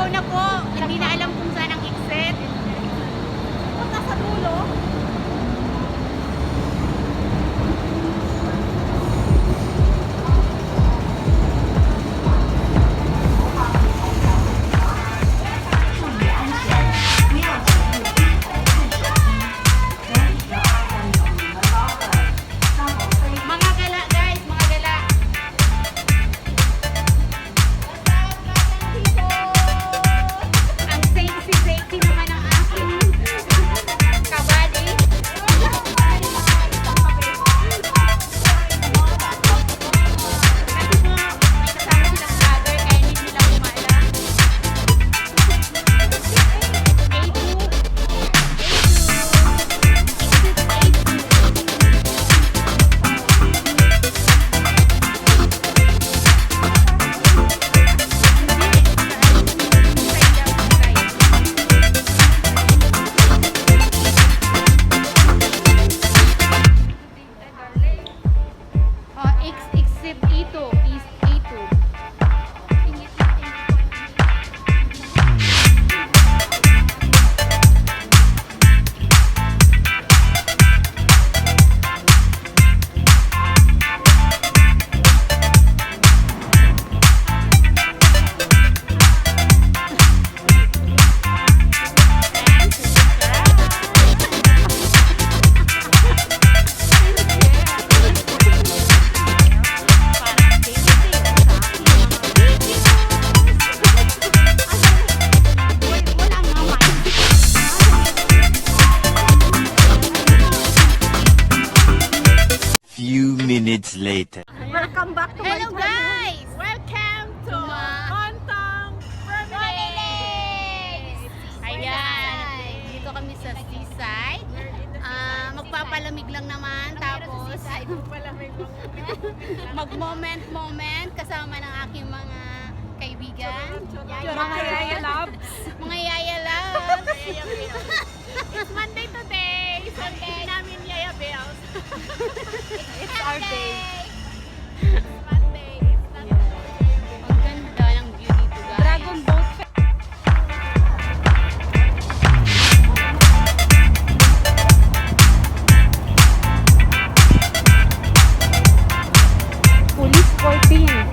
go na po. Hindi na alam kung saan ang exit. Punta sa dulo. Minutes later. Welcome back to Hello guys! Welcome to Montong Promenade! Ayan, dito kami sa seaside. Magpapalamig lang naman, tapos mag-moment kasama ng aking mga kaibigan. Mga Yaya Labs. Mga Yaya Labs. It's Monday today. Sunday namin Yaya Bells. It's our day. It's Monday. It's not Ang ganda ng view dito, guys. Dragon Boat. Police 14.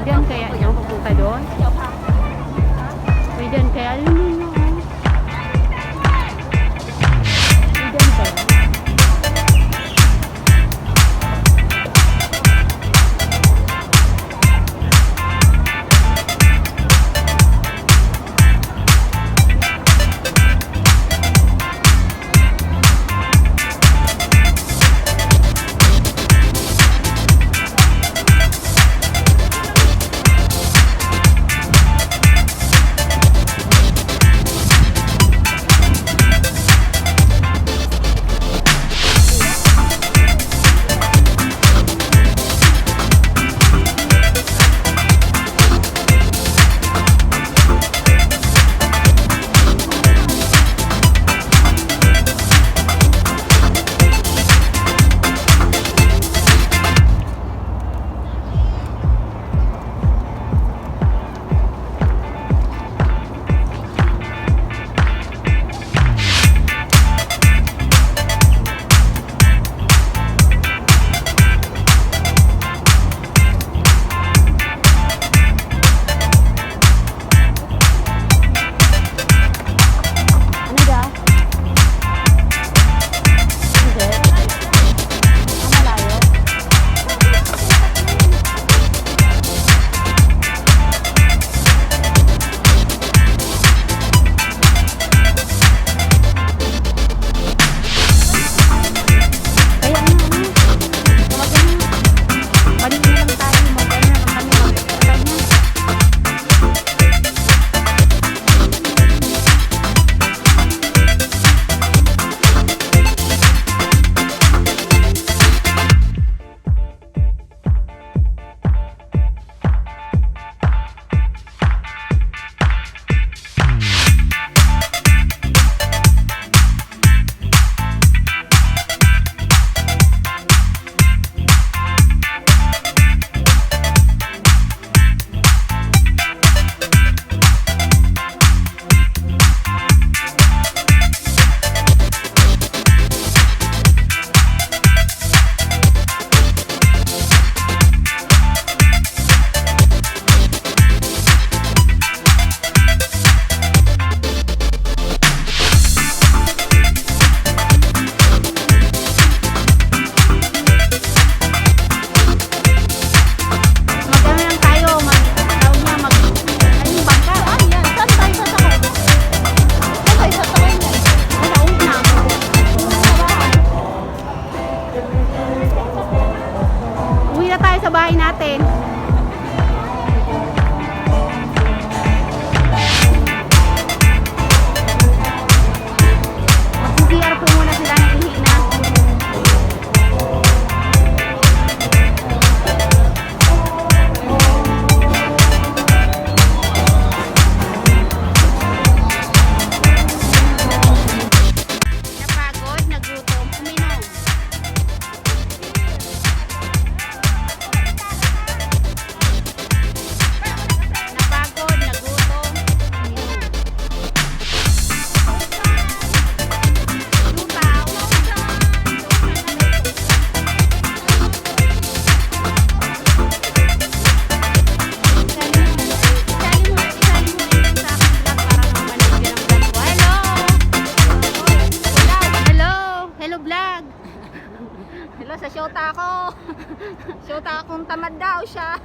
Pwede kaya yung pupunta doon? Pwede kaya yun yun yun. Pwede kaya. Ano daw? Hindi. Malayo? Kaya ano? Huwag na. Balik na lang tayo. Mag-ano na kami mag-exercise na. Mag-ano lang tayo, tawag niya, ano yung bangka? Ah, yan. Saan tayo sasakay? Saan tayo sasakay niya? Una. Uwi na tayo sa bahay natin. Mag-CR po muna sila ng ihina. Napagod, nagutom, uminom. Napagod, nagutom, uminom. Lutaw. Isali mo sa aking vlog para naman manigyan ang vlog ko. Hello! Hello vlog! Hello, sa shota ako. Shota akong tamad daw siya.